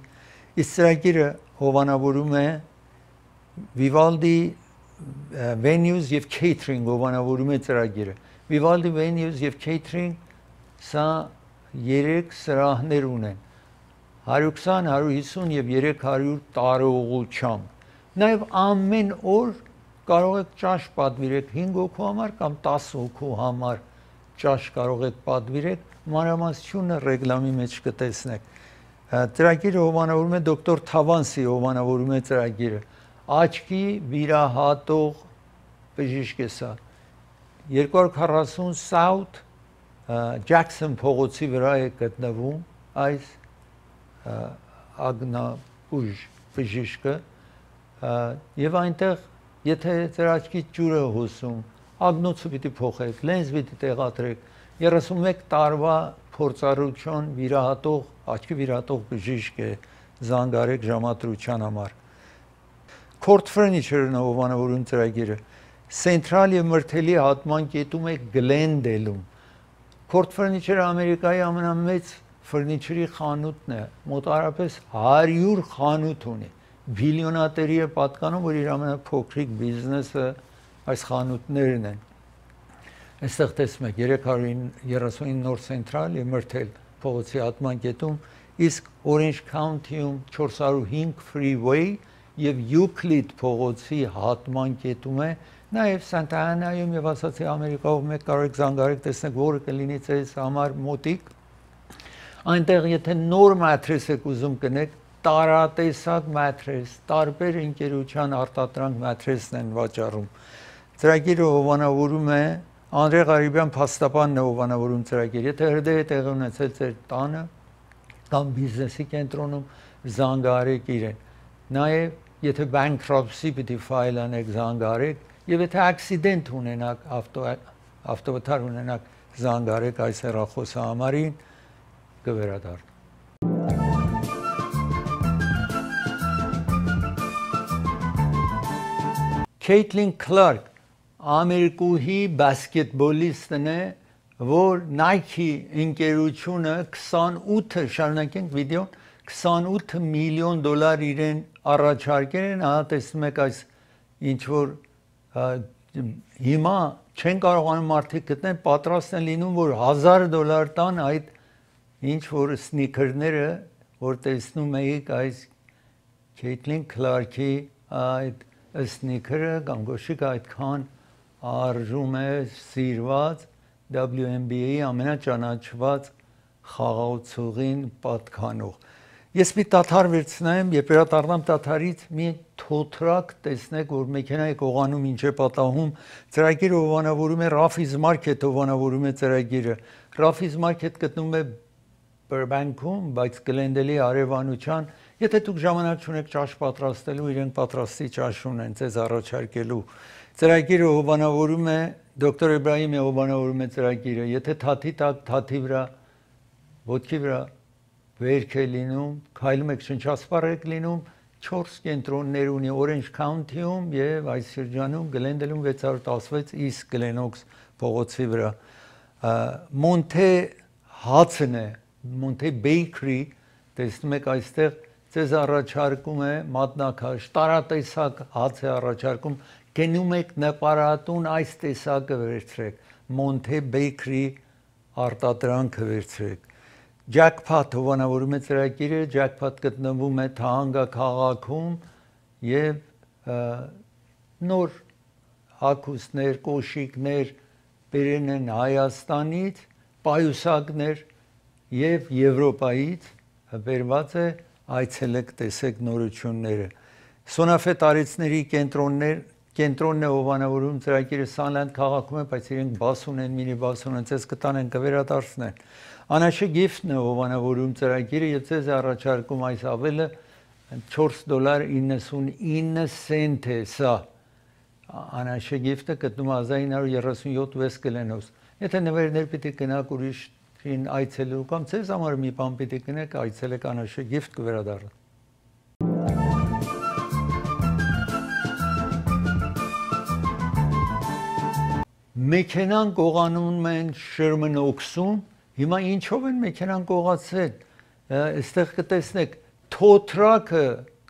իսկ ծրագիրը հովանավորում է Vivaldi Venues եւ Catering հովանավորում է ծրագիրը։ Vivaldi Venues եւ Catering սա 3 սրահներ ունեն, 120, 150 եւ 300 տարողությամբ։ Նաեւ ամեն օր կարող եք ճաշ պատվիրեք 5 հոգու համար կամ 10 հոգու համար ճաշ կարող եք պատվիրեք, մանրամասնությունը ռեկլամի մեջ կտեսնեք։ Ծրագիրը հովանավորում է դոկտոր Թավանսի հովանավորում է ծրագիրը։ Աչքի վիրահատող բժիշկ է սա։ 240 South Jackson փողոցի վրա է գտնվում այս ագնապուժ բժիշկը եւ այնտեղ եթե ձեր աչքի ջուրը հոսում, ագնոցը պիտի փոխեք, լենզ պիտի տեղադրեք, 31 տարվա փորձառություն վիրահատող, աչքի վիրահատող բժիշկ է, զանգարեք ժամադրության համար։ Court Furniture-ն ովանավորում ծրագիրը Central եւ Մրթելի հատման կետում է Glendale-ում։ Court Furniture-ը Ամերիկայի ամենամեծ ֆուրնիչերի խանութն է, մոտարապես 100 խանութ ունի։ Բիլիոնատերի է պատկանում, որ իր ամենափոքրիկ բիզնեսը այս խանութներն են։ Այստեղ տեսնում եք 339 նոր Central եւ Մրթել փողոցի հատման կետում, իսկ Orange County-ում 405 Freeway եւ Euclid փողոցի հատման կետում է, նաեւ Santa Ana-ում եւ ասացի Ամերիկայում մեկ կարող զանգարեք տեսնեք, որը կլինի ձեզ համար մոտիկ։ Այնտեղ եթե նոր մատրես եք ուզում կնեք, տարատեսակ մատրես, տարբեր ընկերության արտադրանք մատրեսն են վաճառում։ Ծրագիրը հովանավորում է Անդրե Ղարիբյան փաստաբանն է հովանավորում ծրագիր։ Եթե հրդեհ է տեղի ունեցել ձեր տանը կամ բիզնեսի կենտրոնում, զանգահարեք իրեն։ Նաև եթե bankruptcy պիտի ֆայլ անեք, զանգահարեք, եւ եթե accident ունենաք, ավտովթար ունենաք, զանգահարեք այս հեռախոսահամարին կվերադառնա։ Caitlin Clark Ամերիկուհի բասկետբոլիստն է, որ Nike ընկերությունը 28 շարունակենք վիդեոն 28 միլիոն դոլար իրեն առաջարկել են, ահա տեսնում եք այս ինչ որ հիմա չեն կարողանում մարդիկ գտնել, պատրաստ են լինում, որ $1000 տան այդ ինչ որ սնիքերները, որ տեսնում եք այս Caitlin Clark-ի այդ սնիքերը կամ գոշիկը այդքան արժում է սիրված WNBA-ի ամենաճանաչված խաղացողին պատկանող։ Ես մի տաթար վերցնեմ, երբ վերադառնամ տաթարից, մի թոթրակ տեսնեք, որ մեքենայի կողանում ինչ է պատահում, ծրագիրը հովանավորում է Raffi's Market հովանավորում է ծրագիրը։ Raffi's Market գտնվում է Burbank-ում, բայց Glendale-ի արևանության, եթե դուք ժամանակ չունեք ճաշ պատրաստելու, իրենք պատրաստի ճաշ ունեն ձեզ առաջարկելու։ Ծրագիրը հովանավորում է դոկտոր Էբրահիմը հովանավորում է ծրագիրը, եթե թաթի տակ, թաթի վրա, ոտքի վրա վերք է լինում, քայլում եք շնչասպառ եք լինում, 4 կենտրոններ ունի Orange County-ում եւ այս շրջանում Glendale-ում 616 East Glenox փողոցի վրա։ Monte հացն է, Monte Bakery, տեսնում եք այստեղ ձեզ առաջարկում է մատնաքաշ, տարատեսակ հաց է առաջարկում, գնում եք նպարատուն այս տեսակը վերցրեք, Monte Bakery արտադրանքը վերցրեք։ Jackpot հովանավորում է ծրագիրը, Jackpot գտնվում է Թահանգա քաղաքում եւ նոր հագուստներ, կոշիկներ բերեն են Հայաստանից, պայուսակներ եւ Եվրոպայից բերված է, այցելեք տեսեք նորությունները։ Սոնաֆե տարիցների կենտրոնն է հովանավորում ծրագիրը Sunland քաղաքում է, բայց իրենք բաս ունեն, մինի բաս ունեն, ձեզ կտանեն, կվերադարձնեն։ Անաշե Gift-ն է հովանավորում ծրագիրը եւ ձեզ է առաջարկում այս ավելը $4.99 է սա։ Անաշե Gift-ը գտնվում է 1937 West Glenos։ Եթե նվերներ պիտի գնաք ուրիշին այցելելու կամ ձեզ համար մի բան պիտի գնեք, այցելեք Անաշե Gift կվերադառնա։ Մեքենան կողանում են Sherman Oaks-ում, հիմա ինչով են մեքենան կողացել, այստեղ կտեսնեք, թոթրակը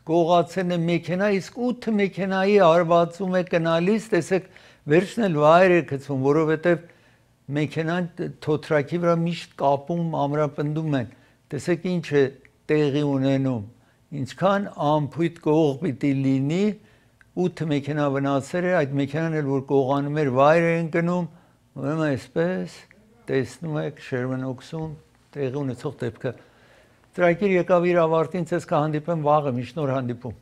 կողացել է մեքենա, իսկ 8 մեքենայի հարվածում է կնալիս, տեսեք, վերջն էլ վայր է գցում, որովհետև մեքենան թոթրակի վրա միշտ կապում, ամրապնդում են, տեսեք ինչ է տեղի ունենում, ինչքան ամփույթ կողող պիտի լինի, 8 մեքենա վնասել է, այդ մեքենան էլ որ կողանում էր վայր է ընկնում, ուրեմն այսպես տեսնում եք Sherman Oaks-ում տեղի ունեցող դեպքը։ Ծրագիր եկավ իր ավարտին, ցես կհանդիպեմ վաղը, մի շնորհ հանդիպում։